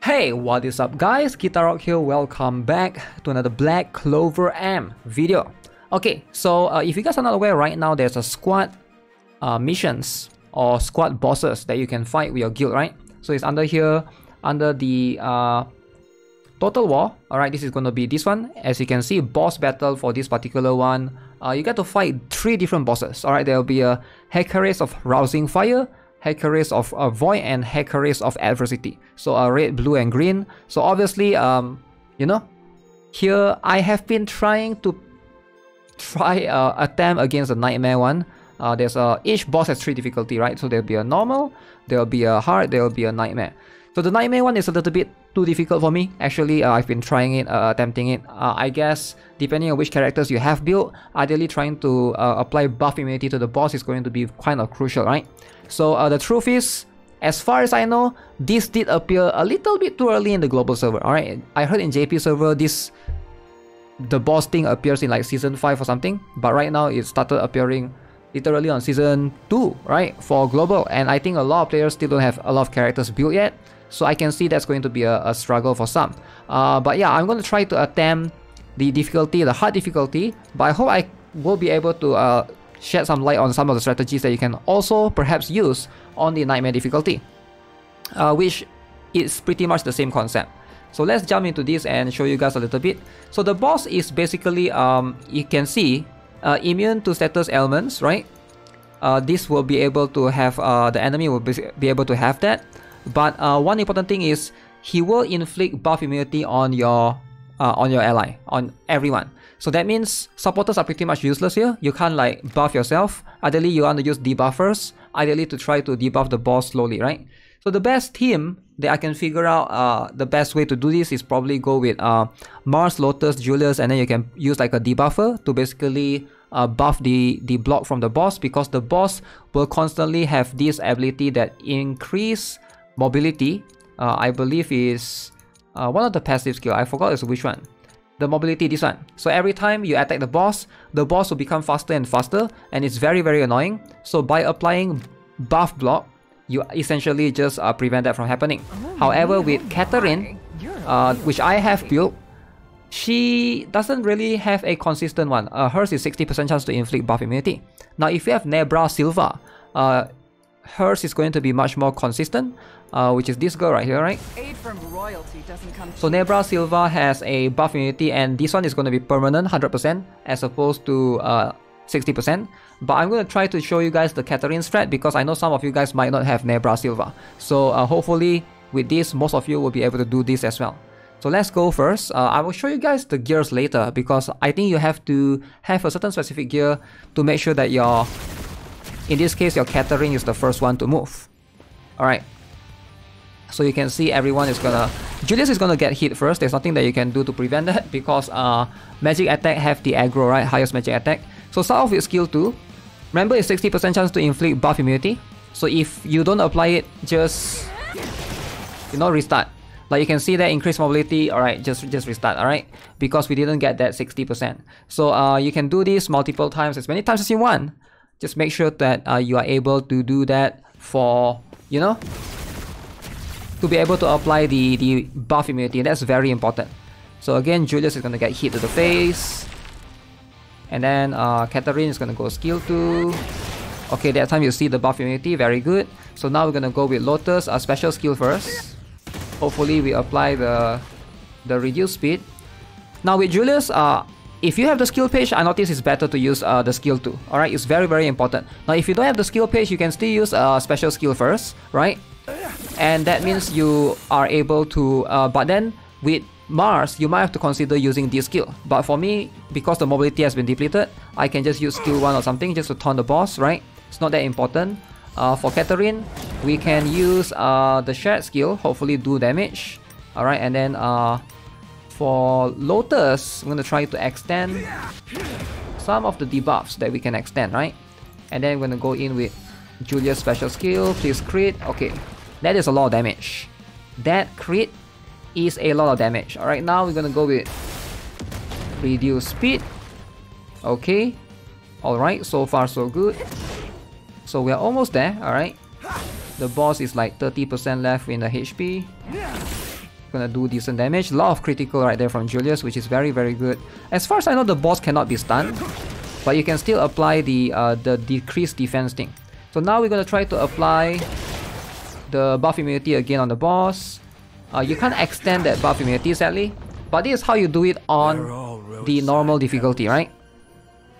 Hey, what is up guys? GuitarRock here, welcome back to another Black Clover M video. Okay, so if you guys are not aware, right now there's a squad missions or squad bosses that you can fight with your guild, right? So it's under here, under the Total War. Alright, this is going to be this one. As you can see, boss battle for this particular one. You get to fight 3 different bosses. Alright, there will be a Heckaris of Rousing Fire, Heckaris of Void, and Heckaris of Adversity. So red, blue, and green. So obviously, you know, here I have been trying to attempt against the Nightmare one. There's each boss has 3 difficulty, right? So there'll be a normal, there'll be a hard, there'll be a nightmare. So the Nightmare one is a little bit too difficult for me. Actually, I've been trying it, attempting it. I guess depending on which characters you have built, ideally trying to apply buff immunity to the boss is going to be kind of crucial, right? So the truth is, as far as I know, this did appear a little bit too early in the global server. Alright, I heard in JP server the boss thing appears in like season 5 or something, but right now it started appearing literally on season 2, right, for global, and I think a lot of players still don't have a lot of characters built yet, so I can see that's going to be a struggle for some. But yeah, I'm going to try to attempt the difficulty, the hard difficulty, but I hope I will be able to shed some light on some of the strategies that you can also perhaps use on the Nightmare difficulty, which is pretty much the same concept. So let's jump into this and show you guys a little bit. So the boss is basically, you can see, immune to status ailments, right? This will be able to have, the enemy will be able to have that. But one important thing is, he will inflict buff immunity on your ally, on everyone. So that means supporters are pretty much useless here. You can't like buff yourself. Ideally, you want to use debuffers, ideally to try to debuff the boss slowly, right? So the best team that I can figure out, the best way to do this is probably go with Mars, Lotus, Julius, and then you can use like a debuffer to basically buff the block from the boss, because the boss will constantly have this ability that increase mobility. I believe is one of the passive skill. I forgot it's which one. The mobility, this one. So every time you attack the boss will become faster and faster, and it's very, very annoying. So by applying buff block, you essentially just prevent that from happening. However, with Catherine, which I have built, she doesn't really have a consistent one. Hers is 60% chance to inflict buff immunity. Now, if you have Nebra Silva, hers is going to be much more consistent, which is this girl right here, right? Aid from royalty doesn't come. So Nebra Silva has a buff immunity, and this one is going to be permanent, 100%, as opposed to 60%. But I'm going to try to show you guys the Catherine strat, because I know some of you guys might not have Nebra Silva. So hopefully with this, most of you will be able to do this as well. So let's go first. I will show you guys the gears later, because I think you have to have a certain specific gear to make sure that in this case, your Catherine is the first one to move. Alright. So you can see everyone is gonna... Julius is gonna get hit first. There's nothing that you can do to prevent that, because magic attack have the aggro, right? Highest magic attack. So start off with skill 2. Remember, it's 60% chance to inflict buff immunity. So if you don't apply it, just, you know, restart. Like you can see that increased mobility. Alright, just restart, alright? Because we didn't get that 60%. So you can do this multiple times, as many times as you want. Just make sure that you are able to do that for, you know, to be able to apply the buff immunity. That's very important. So again, Julius is going to get hit to the face. And then Catherine is going to go skill 2. Okay, that time you see the buff immunity. Very good. So now we're going to go with Lotus, a special skill first. Hopefully we apply the reduced speed. Now with Julius, if you have the skill page, I notice it's better to use the skill 2. Alright, it's very, very important. Now if you don't have the skill page, you can still use a special skill first, right? And that means you are able to, but then with Mars, you might have to consider using this skill. But for me, because the mobility has been depleted, I can just use skill 1 or something just to taunt the boss, right? It's not that important. For Catherine, we can use the shared skill, hopefully do damage. Alright, and then for Lotus, I'm going to try to extend some of the debuffs that we can extend, right? And then we're going to go in with Julia's special skill, please crit. Okay, that is a lot of damage. That crit is a lot of damage. Alright, now we're going to go with reduce speed. Okay, alright, so far so good. So we're almost there, alright. The boss is like 30% left in the HP. Gonna do decent damage. A lot of critical right there from Julius, which is very, very good. As far as I know, the boss cannot be stunned, but you can still apply the decreased defense thing. So now we're gonna try to apply the buff immunity again on the boss. You can't extend that buff immunity, sadly, but this is how you do it on the normal difficulty, right?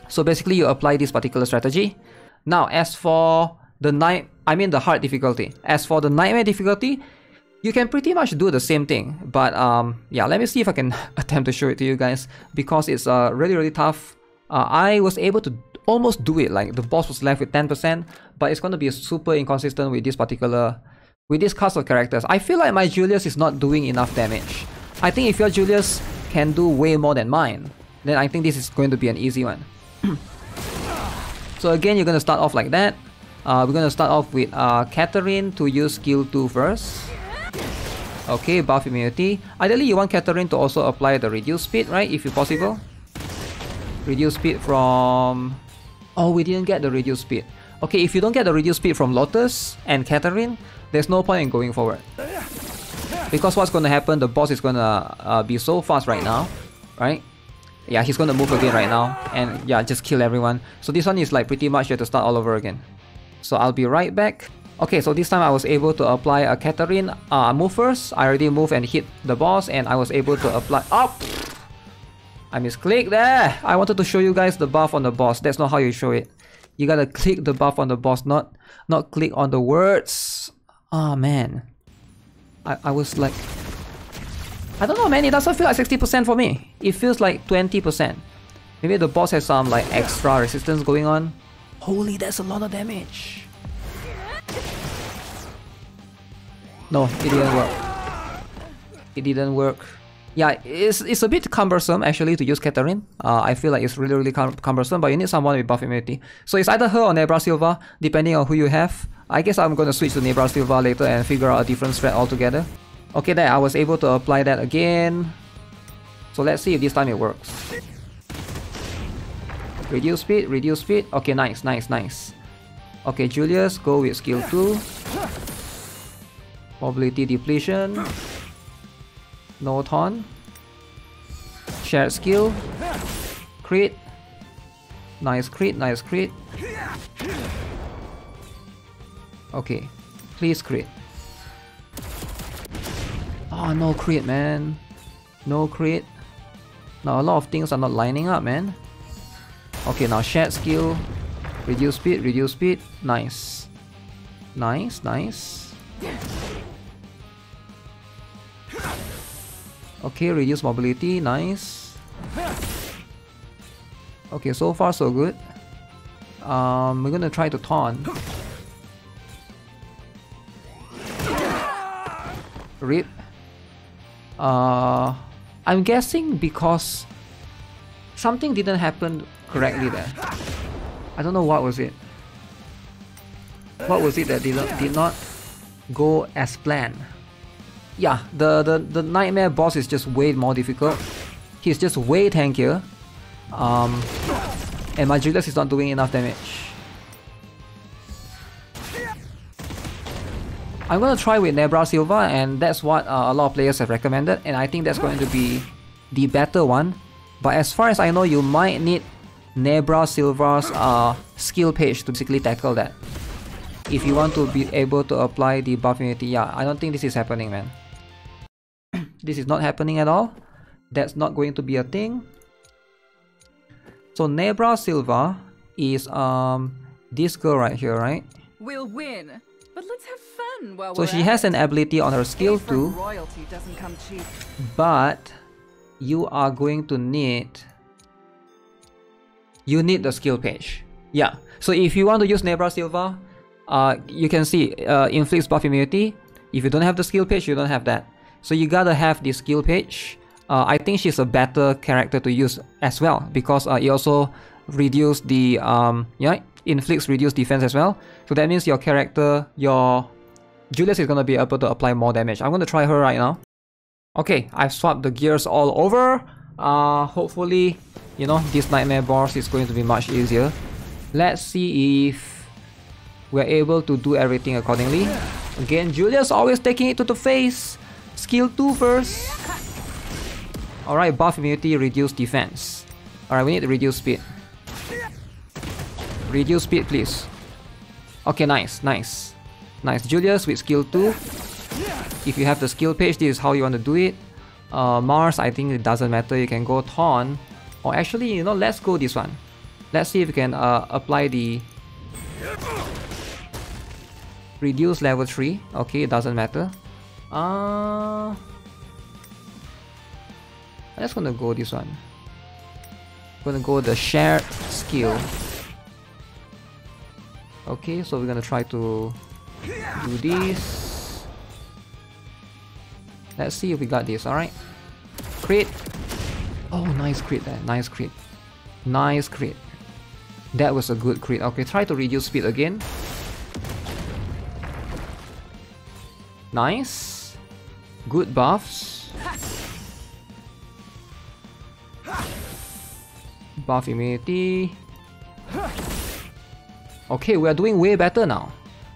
So basically, you apply this particular strategy. Now, as for the the hard difficulty. As for the nightmare difficulty, you can pretty much do the same thing, but yeah, let me see if I can attempt to show it to you guys, because it's really, really tough. I was able to almost do it, like the boss was left with 10%, but it's going to be super inconsistent with this cast of characters. I feel like my Julius is not doing enough damage. I think if your Julius can do way more than mine, then I think this is going to be an easy one. So again, you're going to start off like that. We're going to start off with Catherine to use skill 2 first. Okay, buff immunity. Ideally, you want Catherine to also apply the reduce speed, right? If possible. Reduce speed from... Oh, we didn't get the reduce speed. Okay, if you don't get the reduce speed from Lotus and Catherine, there's no point in going forward. Because what's going to happen, the boss is going to be so fast right now, right? Yeah, he's going to move again right now. And yeah, just kill everyone. So this one is like pretty much you have to start all over again. So I'll be right back. Okay, so this time I was able to apply a Catherine move first. I already moved and hit the boss, and I was able to apply... Oh! I misclicked there! I wanted to show you guys the buff on the boss. That's not how you show it. You gotta click the buff on the boss, not click on the words. Oh man. I was like... I don't know man, it doesn't feel like 60% for me. It feels like 20%. Maybe the boss has some like extra resistance going on. Holy, that's a lot of damage. No, it didn't work. It didn't work. Yeah, it's a bit cumbersome actually to use Catherine. I feel like it's really, really cumbersome, but you need someone with buff immunity. So it's either her or Nebra Silva, depending on who you have. I guess I'm gonna switch to Nebra Silva later and figure out a different strat altogether. Okay, there, I was able to apply that again. So let's see if this time it works. Reduce speed, reduce speed. Okay, nice, nice, nice. Okay, Julius, go with skill 2. Mobility depletion. No taunt. Shared skill. Crit. Nice crit, nice crit. Okay, please crit. Oh, no crit, man. No crit. Now a lot of things are not lining up, man. Okay, now shared skill. Reduce speed, reduce speed. Nice. Nice, nice. Okay, reduce mobility, nice. Okay, so far so good. We're gonna try to taunt. Rip. I'm guessing because something didn't happen correctly there. I don't know what was it. What was it that did not go as planned? Yeah, the nightmare boss is just way more difficult. He's just way tankier. And my Julius is not doing enough damage. I'm gonna try with Nebra Silva, and that's what a lot of players have recommended, and I think that's going to be the better one. But as far as I know, you might need Nebra Silva's skill page to basically tackle that. If you want to be able to apply the buff immunity, yeah, I don't think this is happening, man. This is not happening at all. That's not going to be a thing. So Nebra Silva is this girl right here, right? We'll win, but let's have fun while so she has an ability on her skill too. Royalty doesn't come cheap. But you are going to need... You need the skill page. Yeah. So if you want to use Nebra Silva, you can see inflicts buff immunity. If you don't have the skill page, you don't have that. So you gotta have the skill page. I think she's a better character to use as well, because it also reduces the inflicts reduced defense as well. So that means your character, your Julius is gonna be able to apply more damage. I'm gonna try her right now. Okay, I've swapped the gears all over. Hopefully, you know, this nightmare boss is going to be much easier. Let's see if we're able to do everything accordingly. Again, Julius always taking it to the face. Skill 2 first. Alright, buff immunity, reduce defense. Alright, we need to reduce speed. Reduce speed, please. Okay, nice, nice. Nice. Julius with skill 2. If you have the skill page, this is how you want to do it. Mars, I think it doesn't matter. You can go Thorn. Or actually, you know, let's go this one. Let's see if we can apply the reduce level 3. Okay, it doesn't matter. I'm just gonna go this one. Gonna go the shared skill. Okay, so we're gonna try to do this. Let's see if we got this. Alright. Crit. Oh, nice crit there. Nice crit. Nice crit. That was a good crit. Okay, try to reduce speed again. Nice. Good buffs. Buff immunity. Okay, we are doing way better now.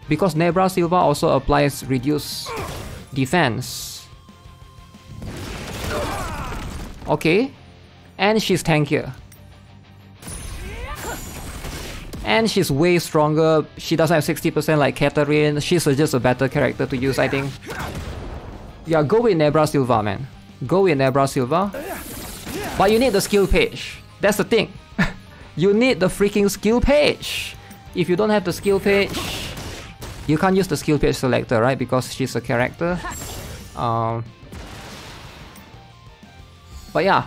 Because Nebra Silva also applies reduce defense. Okay. And she's tankier. And she's way stronger. She doesn't have 60% like Catherine. She's just a better character to use, I think. Yeah, go with Nebra Silva, man. Go with Nebra Silva. But you need the skill page. That's the thing. You need the freaking skill page. If you don't have the skill page, you can't use the skill page selector, right? Because she's a character. But yeah,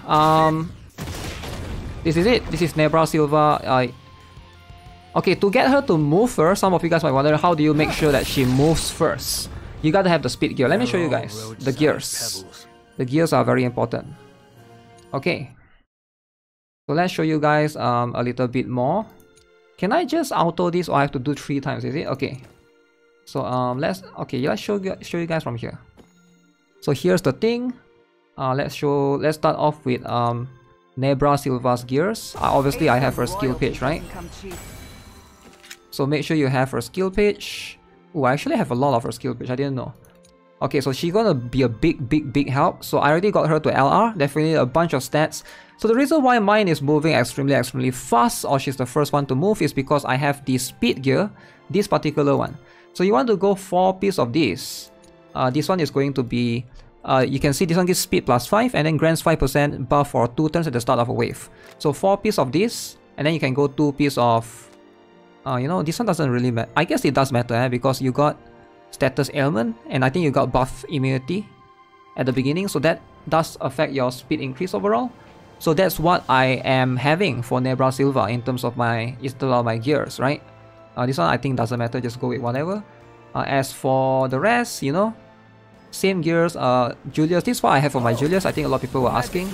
this is it. This is Nebra Silva. Okay, to get her to move first, some of you guys might wonder, how do you make sure that she moves first? You gotta have the speed gear. Let me show you guys the gears. The gears are very important. Okay. So let's show you guys a little bit more. Can I just auto this, or I have to do 3 times, is it? Okay. So let's show you guys from here. So here's the thing. Let's start off with Nebra Silva's gears. Obviously I have her skill page, right? So make sure you have her skill page. Oh, I actually have a lot of her skill page, I didn't know. Okay, so she's gonna be a big help. So I already got her to LR, definitely a bunch of stats. So the reason why mine is moving extremely fast, or she's the first one to move, is because I have the speed gear, this particular one. So you want to go 4 pieces of this. This one is going to be, you can see this one gives speed +5 and then grants 5% buff for 2 turns at the start of a wave. So 4 pieces of this, and then you can go 2 pieces of, you know, this one doesn't really matter. I guess it does matter, because you got status ailment, and I think you got buff immunity at the beginning, so that does affect your speed increase overall. So that's what I am having for Nebra Silva in terms of my gears, right? This one I think doesn't matter, just go with whatever. As for the rest, you know, same gears. Julius, this is what I have for my Julius. I think a lot of people were asking.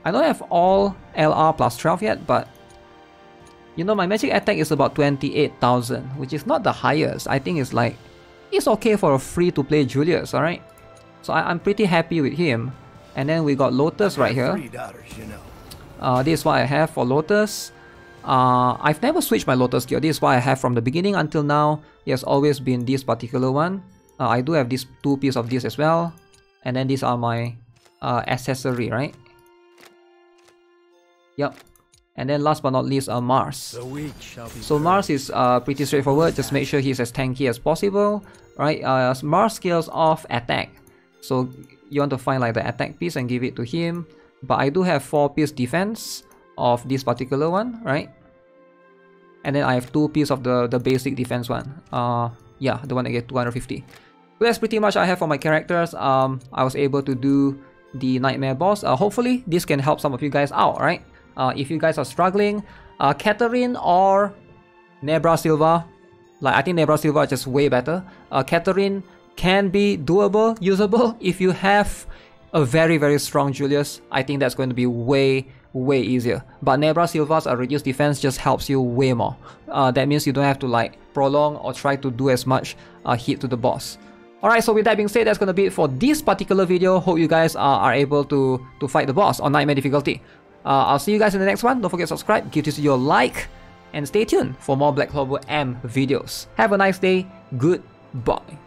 I don't have all LR plus 12 yet, but you know, my magic attack is about 28,000, which is not the highest. I think it's like, it's okay for a free-to-play Julius, alright? So I'm pretty happy with him. And then we got Lotus right here. This is what I have for Lotus. I've never switched my Lotus gear. This is what I have from the beginning until now. It has always been this particular one. I do have these 2 pieces of this as well. And then these are my accessory, right? Yep. And then last but not least, Mars. So Mars is pretty straightforward. Just make sure he's as tanky as possible, right? Mars scales off attack. So you want to find like the attack piece and give it to him. But I do have 4 piece defense of this particular one, right? And then I have 2 pieces of the basic defense one. Yeah, the one that get 250. So that's pretty much I have for my characters. I was able to do the Nightmare boss. Hopefully this can help some of you guys out, right? If you guys are struggling, Catherine or Nebra Silva, like I think Nebra Silva is just way better. Catherine can be doable, usable if you have a very strong Julius. I think that's going to be way easier. But Nebra Silva's reduced defense just helps you way more. That means you don't have to like prolong or try to do as much hit to the boss. Alright, so with that being said, that's going to be it for this particular video. Hope you guys are able to fight the boss on Nightmare difficulty. I'll see you guys in the next one. Don't forget to subscribe, give this video a like, and stay tuned for more Black Clover M videos. Have a nice day. Goodbye.